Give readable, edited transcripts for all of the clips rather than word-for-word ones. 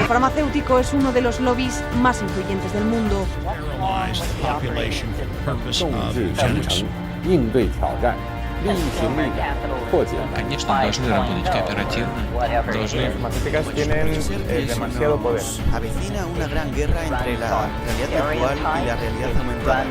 El farmacéutico es uno de los lobbies más influyentes del mundo. 应对挑战，力行力改，破解难题。 Конечно, должны работать кооперативно, должны... Avecina una gran guerra entre la realidad virtual y la realidad aumentada.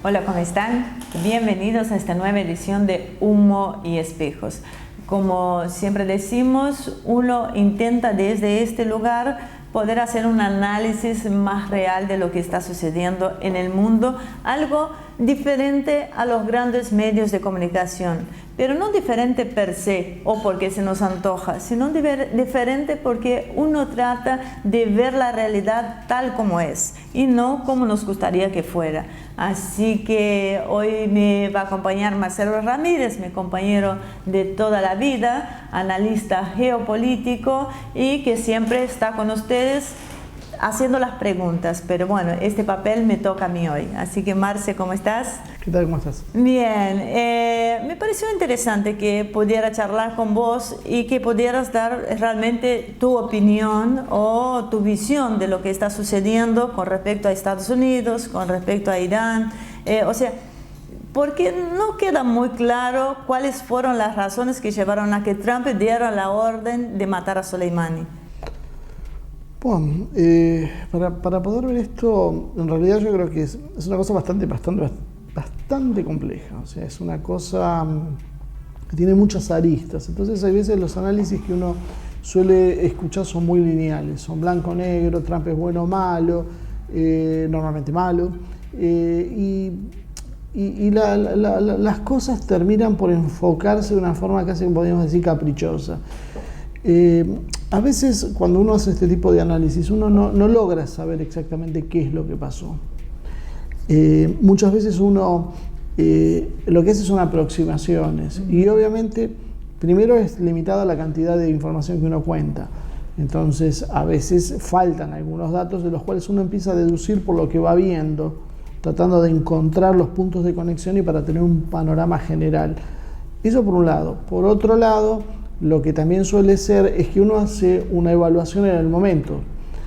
Hola, ¿cómo están? Bienvenidos a esta nueva edición de Humo y Espejos. Como siempre decimos, uno intenta desde este lugar poder hacer un análisis más real de lo que está sucediendo en el mundo, algo diferente a los grandes medios de comunicación, pero no diferente per se o porque se nos antoja, sino diferente porque uno trata de ver la realidad tal como es y no como nos gustaría que fuera. Así que hoy me va a acompañar Marcelo Ramírez, mi compañero de toda la vida, analista geopolítico y que siempre está con ustedes haciendo las preguntas, pero bueno, este papel me toca a mí hoy. Así que Marce, ¿cómo estás? ¿Qué tal? ¿Cómo estás? Bien, me pareció interesante que pudiera charlar con vos y que pudieras dar realmente tu opinión o tu visión de lo que está sucediendo con respecto a Estados Unidos, con respecto a Irán, porque no queda muy claro cuáles fueron las razones que llevaron a que Trump diera la orden de matar a Soleimani. Bueno, para poder ver esto, en realidad yo creo que es una cosa bastante compleja. O sea, es una cosa que tiene muchas aristas. Entonces hay veces los análisis que uno suele escuchar son muy lineales. Son blanco-negro, Trump es bueno o malo, normalmente malo. Las cosas terminan por enfocarse de una forma casi, podríamos decir, caprichosa. A veces cuando uno hace este tipo de análisis uno no logra saber exactamente qué es lo que pasó. Muchas veces uno lo que hace son aproximaciones y obviamente primero es limitada la cantidad de información que uno cuenta. Entonces a veces faltan algunos datos de los cuales uno empieza a deducir por lo que va viendo, tratando de encontrar los puntos de conexión y para tener un panorama general. Eso por un lado. Por otro lado, lo que también suele ser es que uno hace una evaluación en el momento,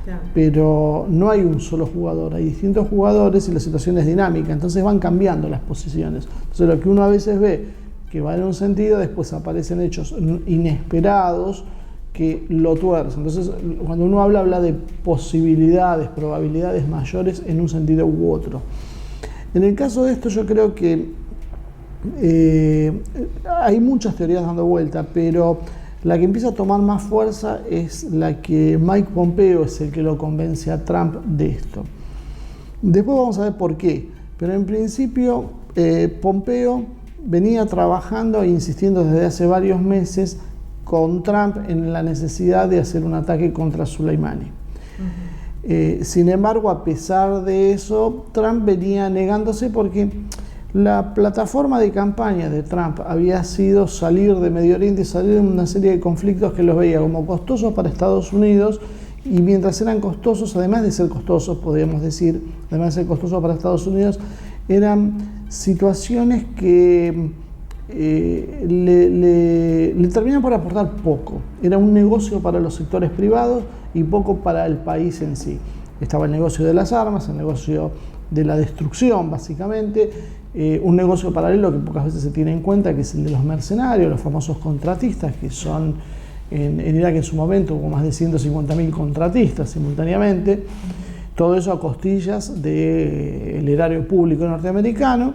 claro, pero no hay un solo jugador, hay distintos jugadores y la situación es dinámica, entonces van cambiando las posiciones. Entonces lo que uno a veces ve que va en un sentido, después aparecen hechos inesperados que lo tuercen. Entonces cuando uno habla de posibilidades, probabilidades mayores en un sentido u otro. En el caso de esto yo creo que hay muchas teorías dando vuelta, pero la que empieza a tomar más fuerza es la que Mike Pompeo es el que lo convence a Trump de esto. Después vamos a ver por qué, pero en principio Pompeo venía trabajando e insistiendo desde hace varios meses con Trump en la necesidad de hacer un ataque contra Soleimani. Sin embargo, a pesar de eso, Trump venía negándose porque la plataforma de campaña de Trump había sido salir de Medio Oriente y salir de una serie de conflictos que los veía como costosos para Estados Unidos, y mientras eran costosos, además de ser costosos, podríamos decir, además de ser costosos para Estados Unidos, eran situaciones que le terminan por aportar poco. Era un negocio para los sectores privados y poco para el país en sí. Estaba el negocio de las armas, el negocio de la destrucción, básicamente, un negocio paralelo que pocas veces se tiene en cuenta, que es el de los mercenarios, los famosos contratistas, que son en Irak en su momento hubo más de 150.000 contratistas simultáneamente, todo eso a costillas del erario público norteamericano,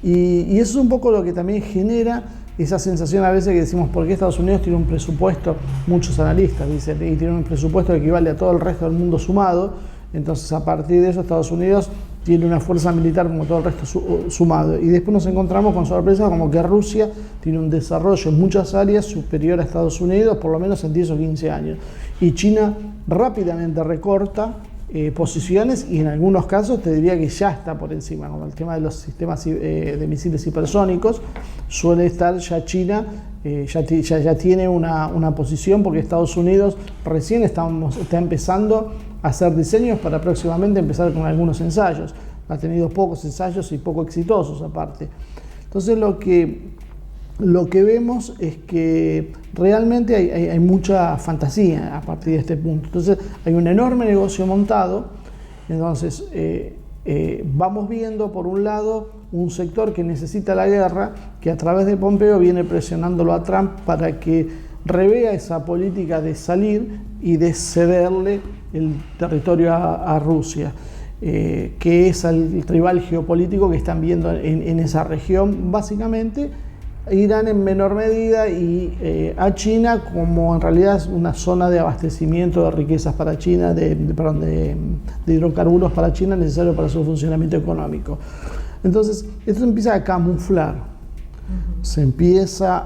y eso es un poco lo que también genera esa sensación a veces que decimos, ¿por qué Estados Unidos tiene un presupuesto? Muchos analistas dicen, y tiene un presupuesto que equivale a todo el resto del mundo sumado. Entonces, a partir de eso, Estados Unidos tiene una fuerza militar como todo el resto sumado. Y después nos encontramos con sorpresas como que Rusia tiene un desarrollo en muchas áreas superior a Estados Unidos, por lo menos en 10 o 15 años. Y China rápidamente recorta posiciones y en algunos casos te diría que ya está por encima, como el tema de los sistemas de misiles hipersónicos, suele estar ya China, ya tiene una posición, porque Estados Unidos recién está empezando a hacer diseños para próximamente empezar con algunos ensayos. Ha tenido pocos ensayos y poco exitosos aparte. Entonces lo que vemos es que realmente hay mucha fantasía a partir de este punto. Entonces hay un enorme negocio montado. Entonces vamos viendo por un lado un sector que necesita la guerra, que a través de Pompeo viene presionándolo a Trump para que revea esa política de salir y de cederle el territorio a Rusia, que es el rival geopolítico que están viendo en esa región, básicamente Irán en menor medida, y a China como en realidad es una zona de abastecimiento de riquezas para China, de hidrocarburos para China, necesario para su funcionamiento económico. Entonces esto empieza a camuflar, se empieza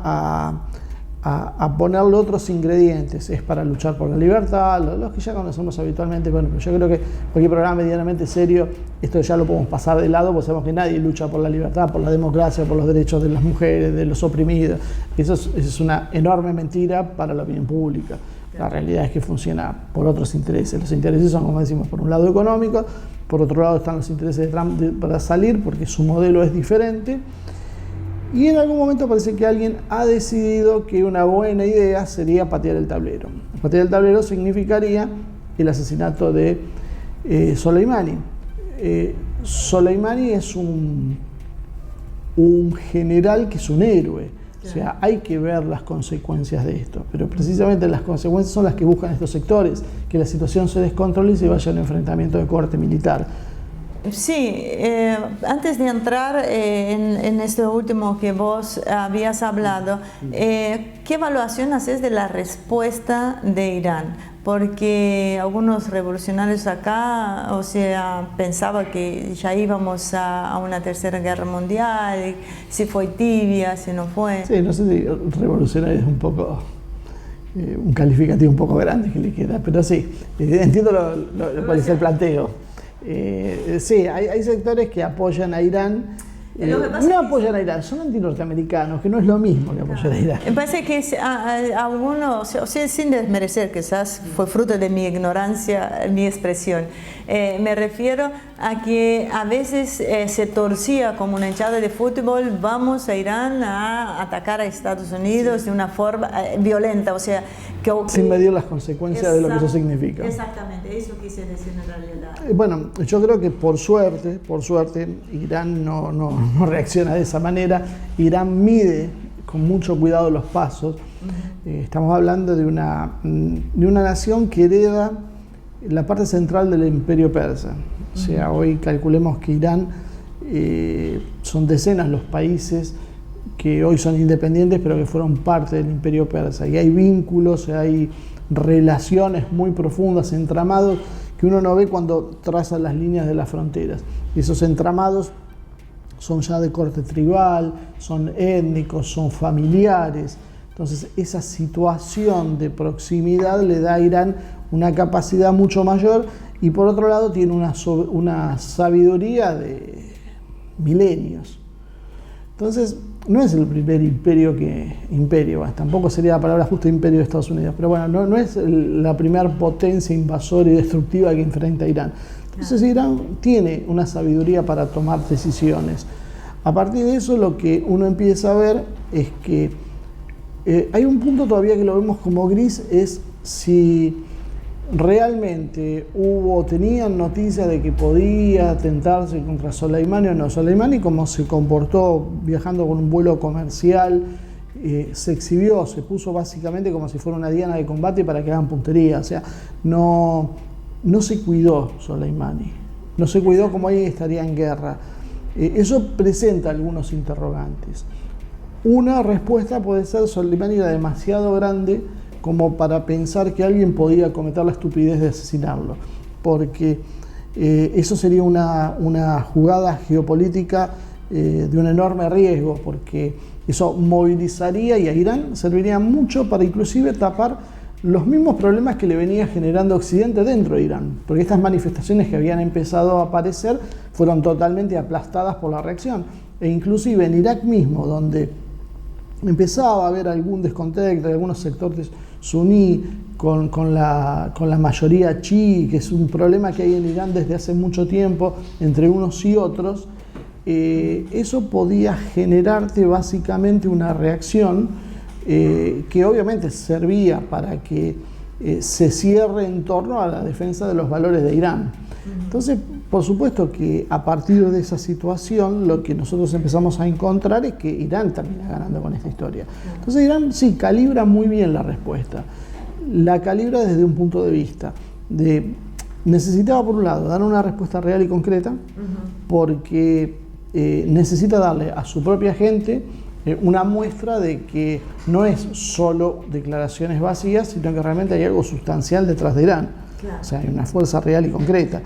a ponerle otros ingredientes. Es para luchar por la libertad, los que ya conocemos habitualmente. Bueno, pero yo creo que cualquier programa medianamente serio, esto ya lo podemos pasar de lado, porque sabemos que nadie lucha por la libertad, por la democracia, por los derechos de las mujeres, de los oprimidos. Eso es una enorme mentira para la opinión pública. La realidad es que funciona por otros intereses. Los intereses son, como decimos, por un lado económicos, por otro lado están los intereses de Trump para salir, porque su modelo es diferente. Y en algún momento parece que alguien ha decidido que una buena idea sería patear el tablero. Patear el tablero significaría el asesinato de Soleimani. Soleimani es un general que es un héroe. O sea, hay que ver las consecuencias de esto. Pero precisamente las consecuencias son las que buscan estos sectores, que la situación se descontrole y se vaya a un enfrentamiento de corte militar. Sí, antes de entrar en esto último que vos habías hablado, ¿qué evaluación haces de la respuesta de Irán? Porque algunos revolucionarios acá, o sea, pensaban que ya íbamos a una tercera guerra mundial, si fue tibia, si no fue. Sí, no sé si revolucionario es un poco, un calificativo un poco grande que le queda, pero sí, entiendo cuál es el planteo. Sí, hay sectores que apoyan a Irán. No apoyan a Irán, son anti-norteamericanos, que no es lo mismo que apoyar a Irán. Me parece que algunos, o sea, sin desmerecer, quizás fue fruto de mi ignorancia, mi expresión. Me refiero a que a veces se torcía como una hinchada de fútbol, vamos a Irán a atacar a Estados Unidos de una forma violenta, o sea, sin medir las consecuencias de lo que eso significa. Exactamente, eso quise decir en realidad. Bueno, yo creo que por suerte, Irán no reacciona de esa manera. Irán mide con mucho cuidado los pasos. Estamos hablando de una nación que hereda la parte central del imperio persa. O sea, hoy calculemos que Irán son decenas los países que hoy son independientes, pero que fueron parte del imperio persa. Y hay vínculos, hay relaciones muy profundas, entramados, que uno no ve cuando traza las líneas de las fronteras. Y esos entramados son ya de corte tribal, son étnicos, son familiares. Entonces esa situación de proximidad le da a Irán una capacidad mucho mayor, y por otro lado tiene una sabiduría de milenios. Entonces no es el primer imperio, tampoco sería la palabra justa imperio de Estados Unidos, pero bueno, no es la primera potencia invasora y destructiva que enfrenta Irán. Entonces Irán tiene una sabiduría para tomar decisiones. A partir de eso, lo que uno empieza a ver es que hay un punto todavía que lo vemos como gris, es si realmente tenían noticias de que podía atentarse contra Soleimani o no. Soleimani, como se comportó viajando con un vuelo comercial, se exhibió, se puso básicamente como si fuera una diana de combate para que hagan puntería. O sea, no se cuidó Soleimani, no se cuidó como alguien estaría en guerra. Eso presenta algunos interrogantes. Una respuesta puede ser: Soleimani era demasiado grande como para pensar que alguien podía cometer la estupidez de asesinarlo, porque eso sería una jugada geopolítica de un enorme riesgo, porque eso movilizaría, y a Irán serviría mucho para inclusive tapar los mismos problemas que le venía generando Occidente dentro de Irán, porque estas manifestaciones que habían empezado a aparecer fueron totalmente aplastadas por la reacción. E inclusive en Irak mismo, donde empezaba a haber algún descontento de algunos sectores suní con la mayoría chií, que es un problema que hay en Irán desde hace mucho tiempo entre unos y otros. Eso podía generarte básicamente una reacción que obviamente servía para que se cierre en torno a la defensa de los valores de Irán. Entonces, por supuesto que a partir de esa situación lo que nosotros empezamos a encontrar es que Irán termina ganando con esta historia. Entonces Irán sí calibra muy bien la respuesta. La calibra desde un punto de vista de necesitaba por un lado dar una respuesta real y concreta porque necesita darle a su propia gente una muestra de que no es solo declaraciones vacías, sino que realmente hay algo sustancial detrás de Irán. Claro. O sea, hay una fuerza real y concreta.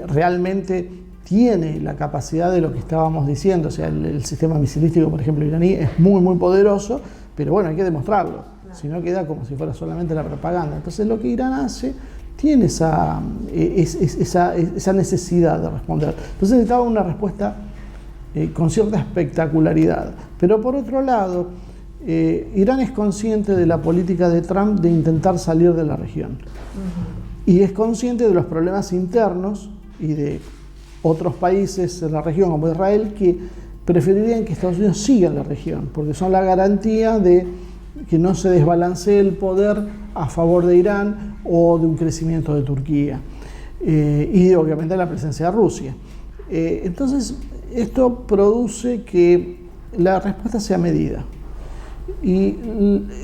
Realmente tiene la capacidad de lo que estábamos diciendo. O sea, el sistema misilístico, por ejemplo, iraní es muy, muy poderoso, pero bueno, hay que demostrarlo. Claro. Si no queda como si fuera solamente la propaganda. Entonces lo que Irán hace tiene esa necesidad de responder. Entonces necesitaba una respuesta con cierta espectacularidad. Pero por otro lado, Irán es consciente de la política de Trump de intentar salir de la región. Y es consciente de los problemas internos y de otros países en la región, como Israel, que preferirían que Estados Unidos siga en la región, porque son la garantía de que no se desbalancee el poder a favor de Irán o de un crecimiento de Turquía. Y obviamente la presencia de Rusia. Entonces, esto produce que la respuesta sea medida. Y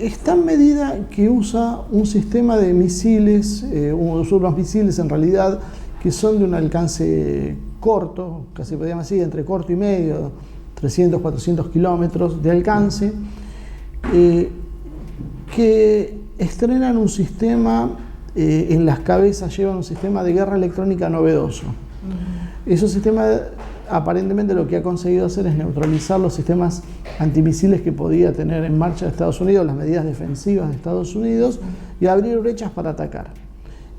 es tan medida que usa un sistema de misiles, unos misiles en realidad que son de un alcance corto, casi podríamos decir entre corto y medio, 300, 400 kilómetros de alcance, que estrenan un sistema, en las cabezas llevan un sistema de guerra electrónica novedoso. Ese sistema aparentemente lo que ha conseguido hacer es neutralizar los sistemas antimisiles que podía tener en marcha Estados Unidos, las medidas defensivas de Estados Unidos, y abrir brechas para atacar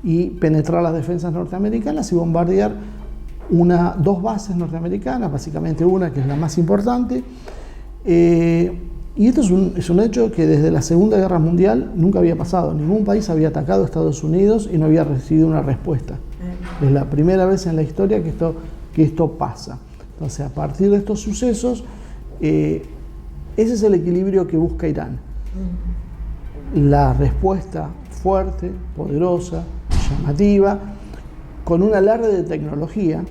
y penetrar las defensas norteamericanas y bombardear dos bases norteamericanas, básicamente una que es la más importante. Y esto es un hecho que desde la Segunda Guerra Mundial nunca había pasado. Ningún país había atacado a Estados Unidos y no había recibido una respuesta. Es la primera vez en la historia que esto pasa. Entonces, a partir de estos sucesos, ese es el equilibrio que busca Irán. La respuesta fuerte, poderosa, llamativa, con un alarde de tecnología,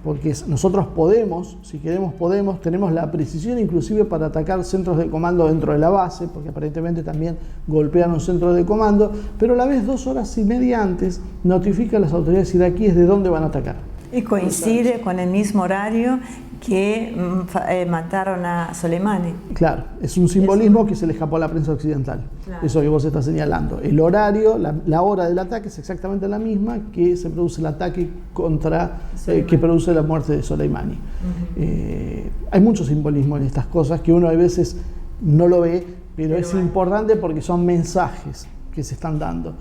porque nosotros podemos, si queremos podemos, tenemos la precisión inclusive para atacar centros de comando dentro de la base, porque aparentemente también golpearon centros de comando, pero a la vez 2 horas y media antes notifica a las autoridades iraquíes de dónde van a atacar. Y coincide con el mismo horario que mataron a Soleimani. Claro, es un simbolismo que se le escapó a la prensa occidental. Claro. Eso que vos estás señalando. El horario, la hora del ataque es exactamente la misma que se produce el ataque que produce la muerte de Soleimani. Hay mucho simbolismo en estas cosas que uno a veces no lo ve, pero es importante porque son mensajes que se están dando.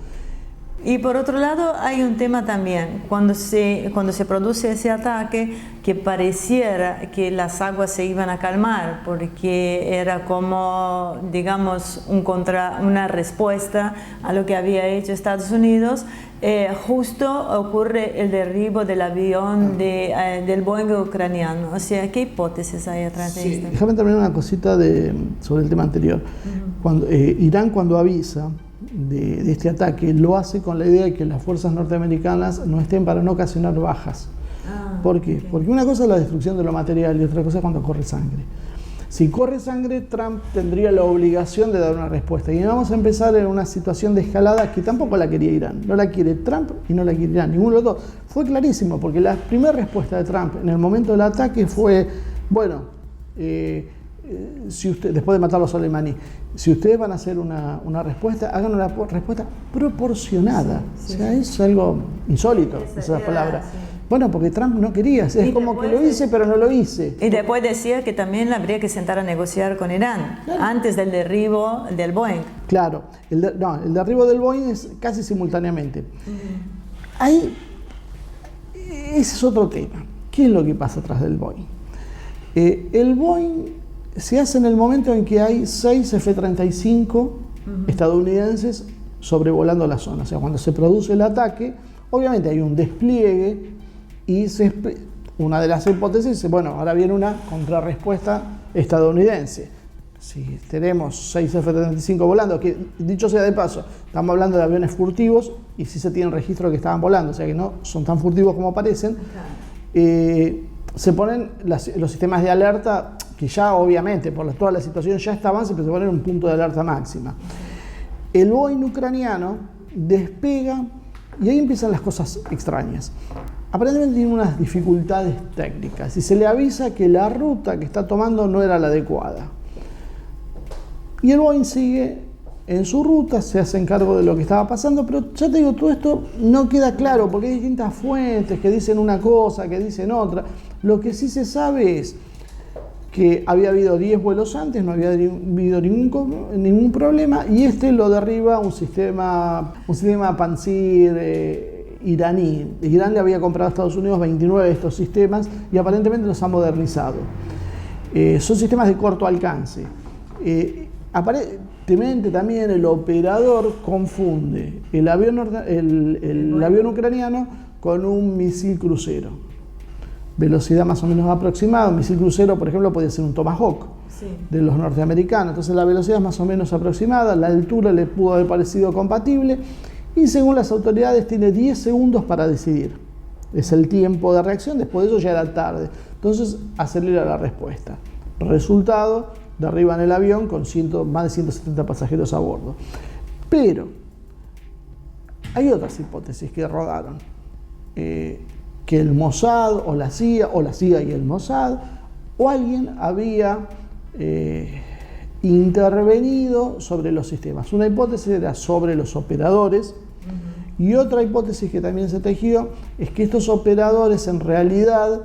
Y por otro lado hay un tema también, cuando se produce ese ataque, que pareciera que las aguas se iban a calmar, porque era como, digamos, una respuesta a lo que había hecho Estados Unidos. Justo ocurre el derribo del avión del Boeing ucraniano. O sea, ¿qué hipótesis hay atrás de esto? Déjame terminar una cosita sobre el tema anterior. Irán cuando avisa de este ataque lo hace con la idea de que las fuerzas norteamericanas no estén para no ocasionar bajas. ¿Por qué? Okay. Porque una cosa es la destrucción de lo material y otra cosa es cuando corre sangre. Si corre sangre, Trump tendría la obligación de dar una respuesta. Y vamos a empezar en una situación de escalada que tampoco la quería Irán. No la quiere Trump y no la quiere Irán. Ninguno de los dos. Fue clarísimo, porque la primera respuesta de Trump en el momento del ataque fue, bueno, después de matarlo a Soleimani, si ustedes van a hacer una respuesta, hagan una respuesta proporcionada. O sea, es algo insólito, esa palabra. Bueno, porque Trump no quería, es como que lo hice, pero no lo hice. Y después decía que también habría que sentar a negociar con Irán, antes del derribo del Boeing. Claro, el derribo del Boeing es casi simultáneamente. Ese es otro tema. ¿Qué es lo que pasa atrás del Boeing? El Boeing se hace en el momento en que hay 6 F-35 estadounidenses sobrevolando la zona. O sea, cuando se produce el ataque, obviamente hay un despliegue y una de las hipótesis es, bueno, ahora viene una contrarrespuesta estadounidense. Si tenemos 6 F-35 volando, que dicho sea de paso, estamos hablando de aviones furtivos y sí se tiene registro de que estaban volando, o sea que no son tan furtivos como parecen, se ponen los sistemas de alerta que ya obviamente por toda la situación ya estaban, se ponen en un punto de alerta máxima. El Boeing ucraniano despega y ahí empiezan las cosas extrañas. Aparentemente tiene unas dificultades técnicas y se le avisa que la ruta que está tomando no era la adecuada. Y el Boeing sigue en su ruta, se hace cargo de lo que estaba pasando, pero ya te digo, todo esto no queda claro porque hay distintas fuentes que dicen una cosa, que dicen otra. Lo que sí se sabe es que había habido 10 vuelos antes, no había habido ningún problema, y lo derriba un sistema Pantsir iraní. Irán le había comprado a Estados Unidos 29 de estos sistemas y aparentemente los ha modernizado. Son sistemas de corto alcance. Aparentemente también el operador confunde el avión ucraniano con un misil crucero. Velocidad más o menos aproximada. Un misil crucero, por ejemplo, podía ser un Tomahawk de los norteamericanos. Entonces la velocidad es más o menos aproximada, la altura le pudo haber parecido compatible y según las autoridades tiene 10 segundos para decidir. Es el tiempo de reacción, después de eso ya era tarde. Entonces acelera la respuesta. Resultado, derriban el avión con más de 170 pasajeros a bordo. Pero hay otras hipótesis que rodaron. Que el Mossad o la CIA y el Mossad o alguien había intervenido sobre los sistemas. Una hipótesis era sobre los operadores y otra hipótesis que también se tejió es que estos operadores en realidad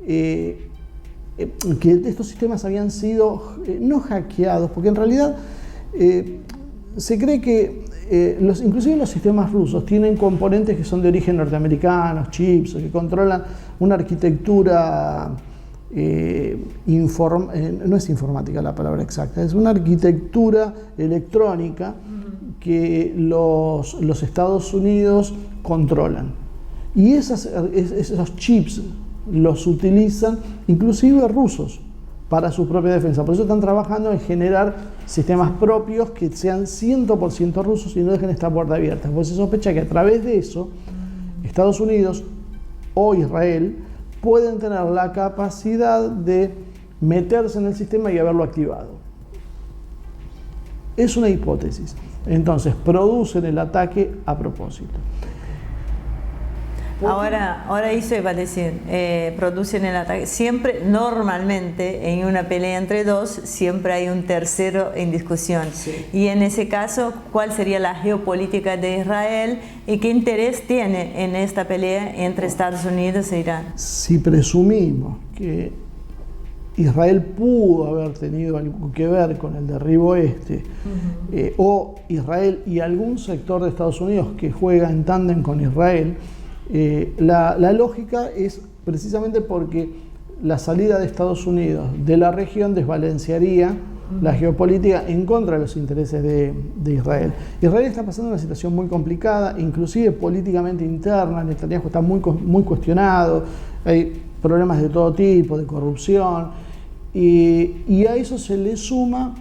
que estos sistemas habían sido no hackeados, porque en realidad se cree que inclusive los sistemas rusos tienen componentes que son de origen norteamericano, chips, que controlan una arquitectura, no es informática la palabra exacta, es una arquitectura electrónica que los Estados Unidos controlan. Y esos chips los utilizan inclusive rusos para su propia defensa. Por eso están trabajando en generar sistemas propios que sean 100% rusos y no dejen esta puerta abierta. Pues se sospecha que a través de eso Estados Unidos o Israel pueden tener la capacidad de meterse en el sistema y haberlo activado. Es una hipótesis. Entonces producen el ataque a propósito. Ahora eso iba a decir, producen el ataque. Siempre, normalmente, en una pelea entre dos, siempre hay un tercero en discusión. Sí. Y en ese caso, ¿cuál sería la geopolítica de Israel y qué interés tiene en esta pelea entre Estados Unidos e Irán? Si presumimos que Israel pudo haber tenido algo que ver con el derribo o Israel y algún sector de Estados Unidos que juega en tándem con Israel, la lógica es precisamente porque la salida de Estados Unidos de la región desbalancearía la geopolítica en contra de los intereses de Israel. Israel está pasando una situación muy complicada, inclusive políticamente interna. Netanyahu está muy cuestionado, hay problemas de todo tipo, de corrupción, y a eso se le suma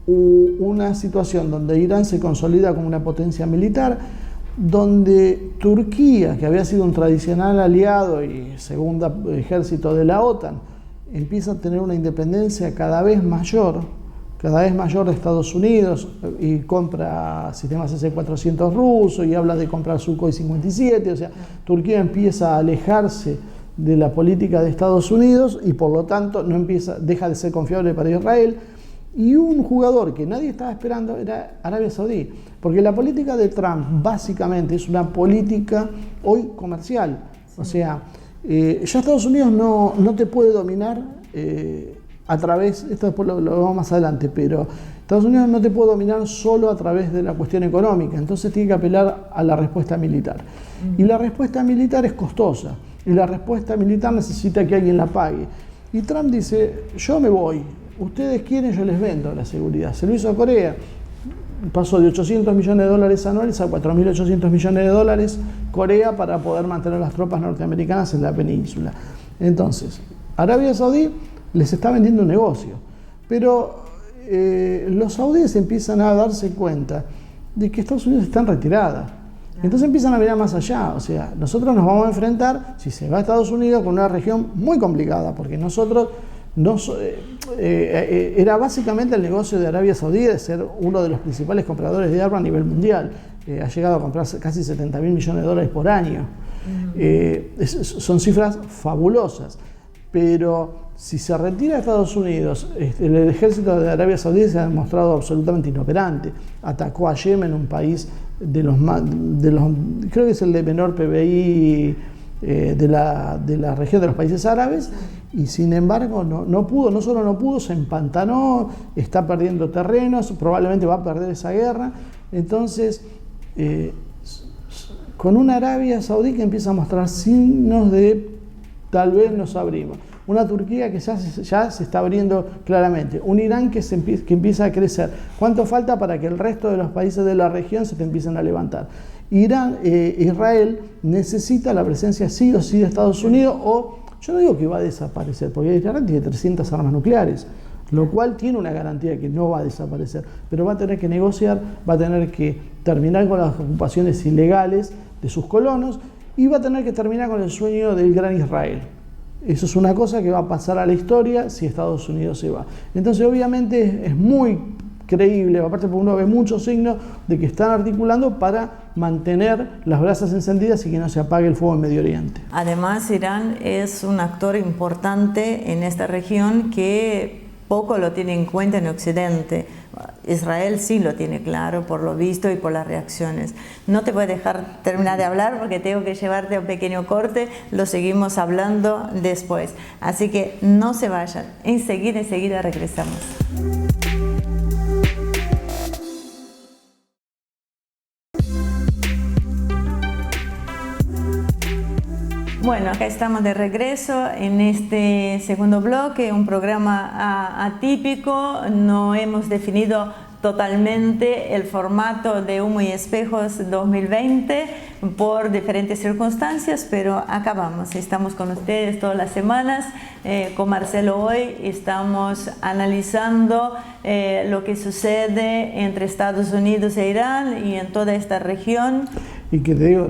una situación donde Irán se consolida como una potencia militar, donde Turquía, que había sido un tradicional aliado y segundo ejército de la OTAN, empieza a tener una independencia cada vez mayor de Estados Unidos y compra sistemas S-400 rusos y habla de comprar Sukhoi 57, o sea, Turquía empieza a alejarse de la política de Estados Unidos y por lo tanto deja de ser confiable para Israel. Y un jugador que nadie estaba esperando era Arabia Saudí, porque la política de Trump básicamente es una política hoy comercial. O sea, ya Estados Unidos no te puede dominar a través, esto después lo vamos más adelante, pero Estados Unidos no te puede dominar solo a través de la cuestión económica, entonces tiene que apelar a la respuesta militar. Y la respuesta militar es costosa, y la respuesta militar necesita que alguien la pague. Y Trump dice, yo me voy. ustedes quieren, yo les vendo la seguridad. Se lo hizo a Corea. Pasó de 800 millones de dólares anuales a 4.800 millones de dólares Corea para poder mantener las tropas norteamericanas en la península. Entonces, Arabia Saudí les está vendiendo un negocio, pero los saudíes empiezan a darse cuenta de que Estados Unidos está en retirada. Entonces empiezan a mirar más allá, o sea, nosotros nos vamos a enfrentar, si se va a Estados Unidos, con una región muy complicada, porque nosotros era básicamente el negocio de Arabia Saudí de ser uno de los principales compradores de armas a nivel mundial. Ha llegado a comprar casi 70.000 millones de dólares por año. Son cifras fabulosas, pero si se retira a Estados Unidos, el ejército de Arabia Saudí se ha demostrado absolutamente inoperante. Atacó a Yemen, un país creo que es el de menor PBI de la región de los países árabes, y sin embargo no solo no pudo, se empantanó, está perdiendo terrenos, probablemente va a perder esa guerra. Entonces, con una Arabia Saudí que empieza a mostrar signos de tal vez nos abrimos, una Turquía que ya se está abriendo claramente, un Irán que empieza a crecer. ¿Cuánto falta para que el resto de los países de la región se te empiecen a levantar? Israel necesita la presencia sí o sí de Estados Unidos, o yo no digo que va a desaparecer, porque Israel tiene 300 armas nucleares, lo cual tiene una garantía de que no va a desaparecer, pero va a tener que negociar, va a tener que terminar con las ocupaciones ilegales de sus colonos y va a tener que terminar con el sueño del gran Israel. Eso es una cosa que va a pasar a la historia si Estados Unidos se va. Entonces, obviamente, es muy creíble, aparte porque uno ve muchos signos de que están articulando para mantener las brasas encendidas y que no se apague el fuego en Medio Oriente. Además, Irán es un actor importante en esta región que poco lo tiene en cuenta en Occidente. Israel sí lo tiene claro por lo visto y por las reacciones. No te voy a dejar terminar de hablar porque tengo que llevarte a un pequeño corte, lo seguimos hablando después. Así que no se vayan, enseguida regresamos. Bueno, acá estamos de regreso en este segundo bloque, un programa atípico. No hemos definido totalmente el formato de Humo y Espejos 2020 por diferentes circunstancias, pero acá vamos. Estamos con ustedes todas las semanas. Con Marcelo hoy estamos analizando lo que sucede entre Estados Unidos e Irán y en toda esta región. Y que te digo,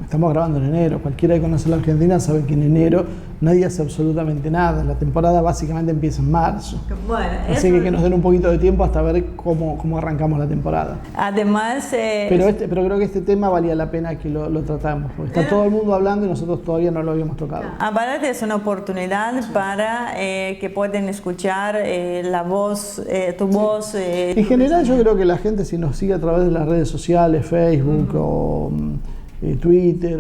estamos grabando en enero. Cualquiera que conoce la Argentina sabe que en enero nadie hace absolutamente nada. La temporada básicamente empieza en marzo. Bueno, así que nos den un poquito de tiempo hasta ver cómo arrancamos la temporada. Además... Pero creo que este tema valía la pena que lo tratamos. Porque está todo el mundo hablando y nosotros todavía no lo habíamos tocado. Aparte es una oportunidad para que puedan escuchar la voz, tu voz. En general yo creo que la gente, si nos sigue a través de las redes sociales, Facebook o Twitter,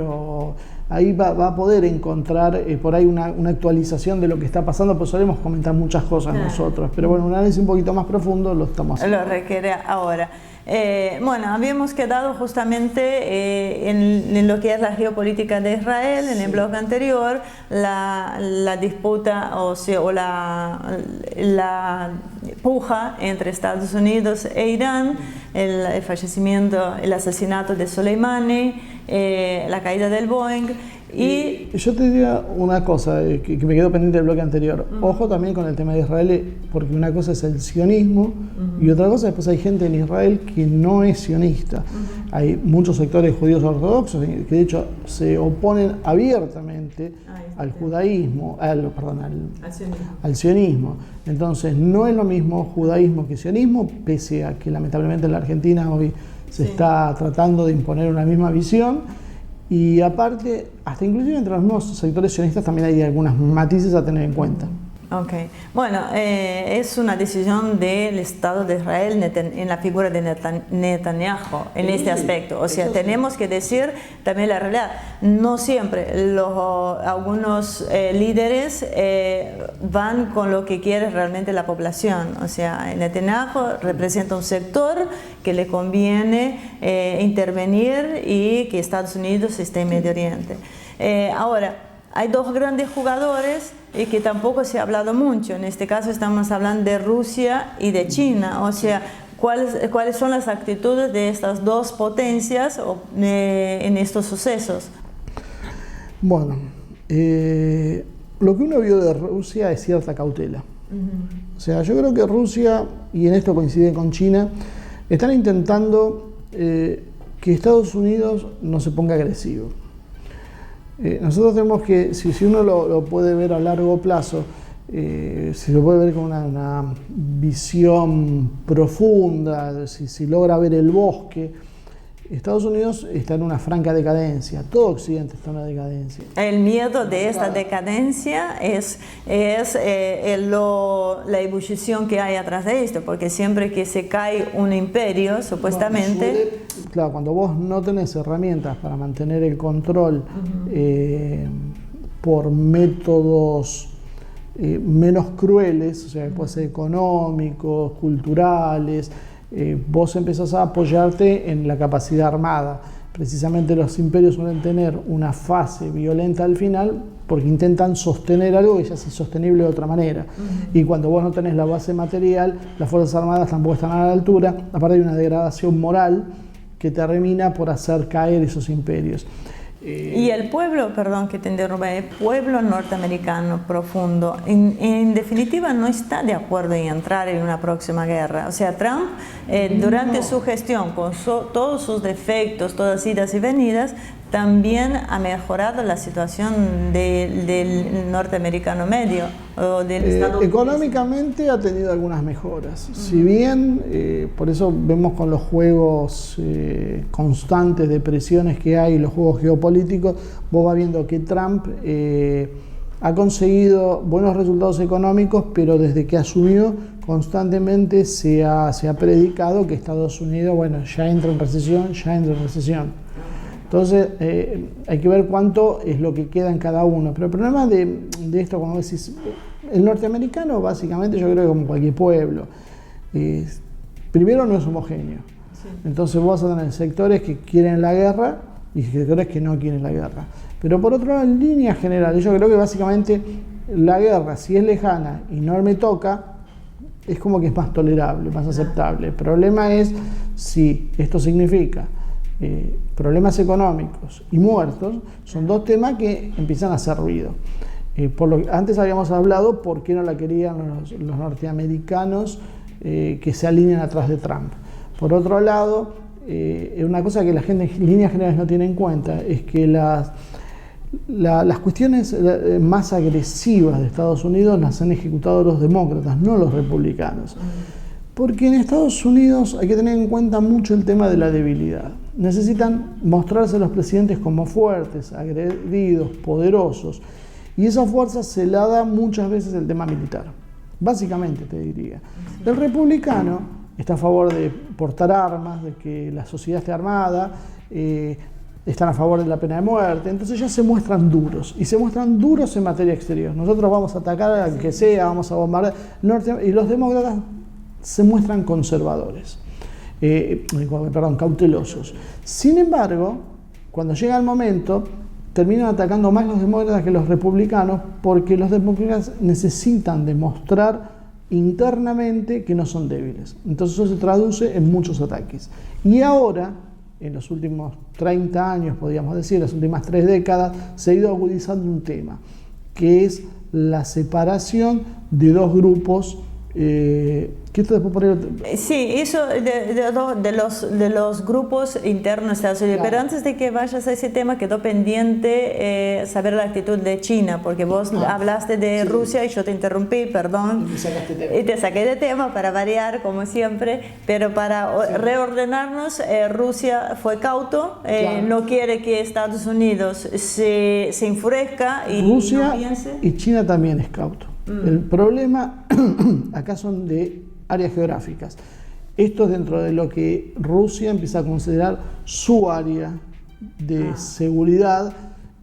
ahí va a poder encontrar por ahí una actualización de lo que está pasando, pues solemos comentar muchas cosas nosotros, pero bueno, un análisis un poquito más profundo lo estamos haciendo. Lo requiere ahora. Bueno, habíamos quedado justamente en lo que es la geopolítica de Israel, en el blog anterior, la disputa o la puja entre Estados Unidos e Irán, el fallecimiento, el asesinato de Soleimani, la caída del Boeing. Y yo te diría una cosa que me quedó pendiente del bloque anterior. Ojo también con el tema de Israel, porque una cosa es el sionismo y otra cosa, después hay gente en Israel que no es sionista. Hay muchos sectores judíos ortodoxos que de hecho se oponen abiertamente al judaísmo, al sionismo. Entonces no es lo mismo judaísmo que sionismo, pese a que lamentablemente en la Argentina hoy se está tratando de imponer una misma visión. Y aparte, hasta inclusive entre los mismos sectores sionistas también hay algunos matices a tener en cuenta. Ok, bueno, es una decisión del Estado de Israel en la figura de Netanyahu en este aspecto. O sea, tenemos que decir también la realidad. No siempre algunos líderes van con lo que quiere realmente la población. O sea, Netanyahu representa un sector que le conviene intervenir y que Estados Unidos esté en Medio Oriente. Ahora, hay dos grandes jugadores y que tampoco se ha hablado mucho. En este caso estamos hablando de Rusia y de China. O sea, ¿cuáles son las actitudes de estas dos potencias en estos sucesos? Bueno, lo que uno vio de Rusia es cierta cautela. O sea, yo creo que Rusia, y en esto coincide con China, están intentando que Estados Unidos no se ponga agresivo. Nosotros tenemos que, si uno lo puede ver a largo plazo, si lo puede ver con una visión profunda, si logra ver el bosque, Estados Unidos está en una franca decadencia, todo Occidente está en una decadencia. El miedo de esta decadencia es la ebullición que hay atrás de esto, porque siempre que se cae un imperio, supuestamente... Claro, cuando vos no tenés herramientas para mantener el control por métodos menos crueles, o sea, puede ser económicos, culturales, vos empezás a apoyarte en la capacidad armada. Precisamente los imperios suelen tener una fase violenta al final porque intentan sostener algo que ya es insostenible de otra manera. Y cuando vos no tenés la base material, las fuerzas armadas tampoco están a la altura, aparte hay una degradación moral que termina por hacer caer esos imperios. Y el pueblo, perdón que te interrumpa, el pueblo norteamericano profundo, en definitiva no está de acuerdo en entrar en una próxima guerra. O sea, Trump, durante su gestión, con todos sus defectos, todas idas y venidas, también ha mejorado la situación del norteamericano medio o del Estado. Económicamente ha tenido algunas mejoras. Si bien, por eso vemos con los juegos constantes de presiones que hay, los juegos geopolíticos, vos vas viendo que Trump ha conseguido buenos resultados económicos, pero desde que asumió constantemente se ha predicado que Estados Unidos, bueno, ya entra en recesión. Entonces, hay que ver cuánto es lo que queda en cada uno. Pero el problema de esto, como decís, el norteamericano básicamente yo creo que como cualquier pueblo, primero no es homogéneo. Sí. Entonces vos vas a tener sectores que quieren la guerra y sectores que no quieren la guerra. Pero por otro lado, en líneas generales, yo creo que básicamente la guerra, si es lejana y no me toca, es como que es más tolerable, más aceptable. El problema es si esto significa problemas económicos y muertos, son dos temas que empiezan a hacer ruido. Antes habíamos hablado por qué no la querían los norteamericanos que se alinean atrás de Trump. Por otro lado, una cosa que la gente en líneas generales no tiene en cuenta es que las cuestiones más agresivas de Estados Unidos las han ejecutado los demócratas, no los republicanos. Porque en Estados Unidos hay que tener en cuenta mucho el tema de la debilidad. Necesitan mostrarse los presidentes como fuertes, agredidos, poderosos. Y esa fuerza se la da muchas veces el tema militar. Básicamente, te diría. El republicano está a favor de portar armas, de que la sociedad esté armada, están a favor de la pena de muerte. Entonces ya se muestran duros. Y se muestran duros en materia exterior. Nosotros vamos a atacar al que sea, vamos a bombardear. Y los demócratas se muestran conservadores, cautelosos. Sin embargo, cuando llega el momento, terminan atacando más los demócratas que los republicanos, porque los demócratas necesitan demostrar internamente que no son débiles. Entonces eso se traduce en muchos ataques. Y ahora, en los últimos 30 años, podríamos decir, las últimas 3 décadas, se ha ido agudizando un tema, que es la separación de dos grupos. ¿Qué esto después por ahí? Sí, eso de los grupos internos de Estados Unidos. Claro. Pero antes de que vayas a ese tema, quedó pendiente saber la actitud de China, porque vos hablaste de Rusia y yo te interrumpí, perdón. Y te saqué de tema para variar, como siempre, pero para reordenarnos, Rusia fue cauto, no quiere que Estados Unidos se enfurezca y Rusia no piense. Y China también es cauto. El problema acá son de áreas geográficas. Esto es dentro de lo que Rusia empieza a considerar su área de seguridad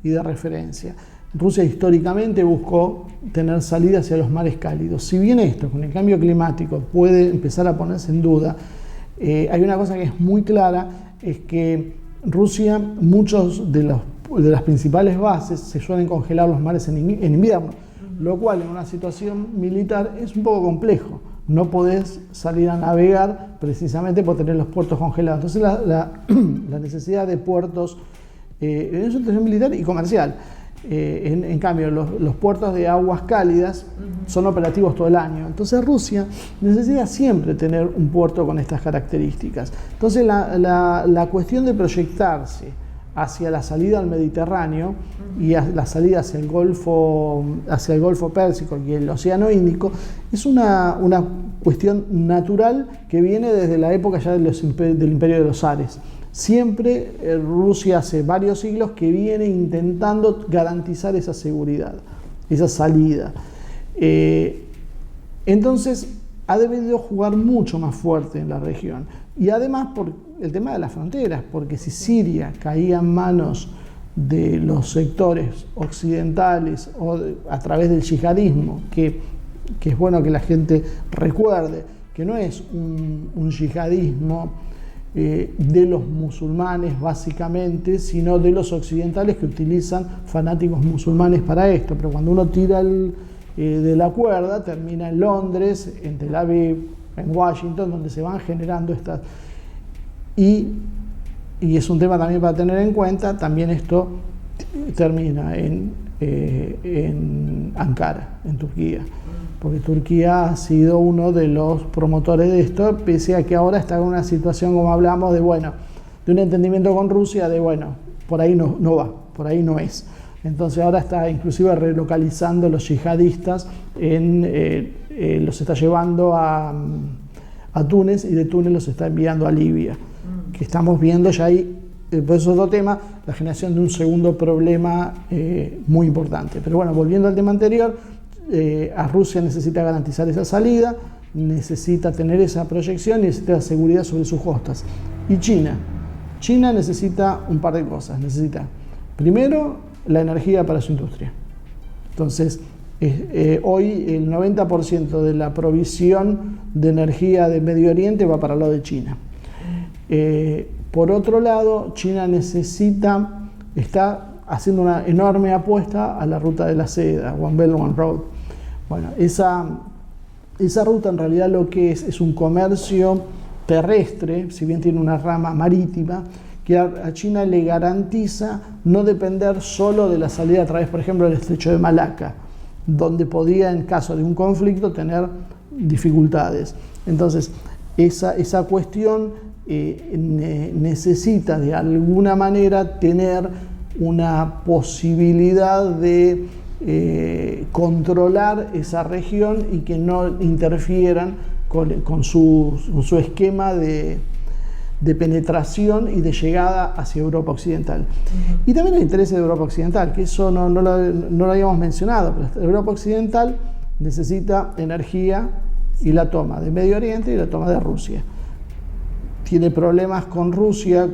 y de referencia. Rusia históricamente buscó tener salida hacia los mares cálidos. Si bien esto, con el cambio climático, puede empezar a ponerse en duda, hay una cosa que es muy clara, es que Rusia, muchos de los principales bases se suelen congelar los mares en invierno, lo cual en una situación militar es un poco complejo. No podés salir a navegar precisamente por tener los puertos congelados. Entonces la necesidad de puertos en una situación militar y comercial. En cambio, los puertos de aguas cálidas son operativos todo el año. Entonces Rusia necesita siempre tener un puerto con estas características. Entonces la cuestión de proyectarse hacia la salida al Mediterráneo y la salida hacia el Golfo Pérsico y el Océano Índico es una cuestión natural que viene desde la época ya del Imperio de los Zares. Siempre Rusia hace varios siglos que viene intentando garantizar esa seguridad, esa salida. Entonces ha debido jugar mucho más fuerte en la región. Y además por el tema de las fronteras, porque si Siria caía en manos de los sectores occidentales o a través del yihadismo, que es bueno que la gente recuerde que no es un yihadismo de los musulmanes básicamente, sino de los occidentales que utilizan fanáticos musulmanes para esto. Pero cuando uno tira de la cuerda, termina en Londres, en Tel Aviv, en Washington, donde se van generando estas... Y es un tema también para tener en cuenta, también esto termina en Ankara, en Turquía. Porque Turquía ha sido uno de los promotores de esto, pese a que ahora está en una situación, como hablamos, de un entendimiento con Rusia, por ahí no va, por ahí no es. Entonces ahora está inclusive relocalizando los yihadistas, los está llevando a Túnez y de Túnez los está enviando a Libia. Que estamos viendo ya ahí, por eso es otro tema, la generación de un segundo problema muy importante. Pero bueno, volviendo al tema anterior, a Rusia necesita garantizar esa salida, necesita tener esa proyección y necesita seguridad sobre sus costas. Y China necesita un par de cosas. Necesita, primero, la energía para su industria. Entonces, hoy el 90% de la provisión de energía de Medio Oriente va para el lado de China. Por otro lado, China está haciendo una enorme apuesta a la ruta de la seda, One Belt, One Road. Bueno, esa ruta en realidad lo que es un comercio terrestre, si bien tiene una rama marítima, que a China le garantiza no depender solo de la salida a través, por ejemplo, del estrecho de Malaca, donde podría, en caso de un conflicto, tener dificultades. Entonces, esa cuestión necesita de alguna manera tener una posibilidad de controlar esa región y que no interfieran con su esquema de penetración y de llegada hacia Europa Occidental. Y también el interés de Europa Occidental, que eso no lo habíamos mencionado, pero Europa Occidental necesita energía y la toma de Medio Oriente y la toma de Rusia. Tiene problemas con Rusia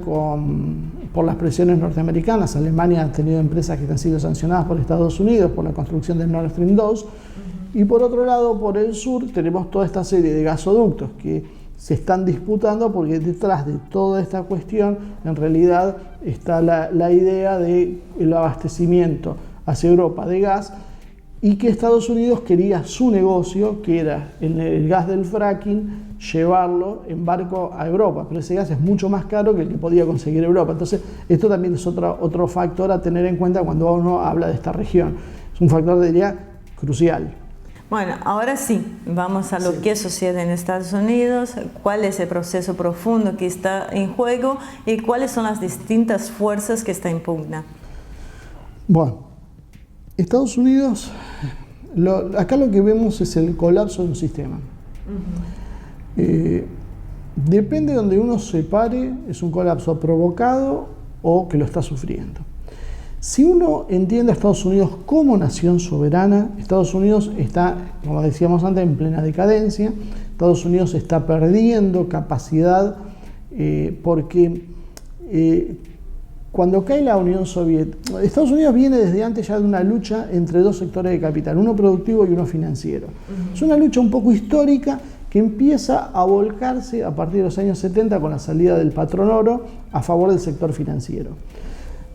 por las presiones norteamericanas. Alemania ha tenido empresas que han sido sancionadas por Estados Unidos por la construcción del Nord Stream 2. Y por otro lado, por el sur, tenemos toda esta serie de gasoductos que se están disputando porque detrás de toda esta cuestión en realidad está la idea del abastecimiento hacia Europa de gas y que Estados Unidos quería su negocio, que era el gas del fracking, llevarlo en barco a Europa, pero ese gas es mucho más caro que el que podía conseguir Europa. Entonces, esto también es otro factor a tener en cuenta cuando uno habla de esta región. Es un factor, diría, crucial. Bueno, ahora sí, vamos a lo que sucede en Estados Unidos, cuál es el proceso profundo que está en juego y cuáles son las distintas fuerzas que están en pugna. Bueno, Estados Unidos, acá lo que vemos es el colapso de un sistema. Depende de donde uno se pare, es un colapso provocado o que lo está sufriendo. Si uno entiende a Estados Unidos como nación soberana, Estados Unidos está, como decíamos antes, en plena decadencia. Estados Unidos está perdiendo capacidad porque cuando cae la Unión Soviética, Estados Unidos viene desde antes ya de una lucha entre dos sectores de capital, uno productivo y uno financiero. Es una lucha un poco histórica que empieza a volcarse a partir de los años 70 con la salida del patrón oro a favor del sector financiero.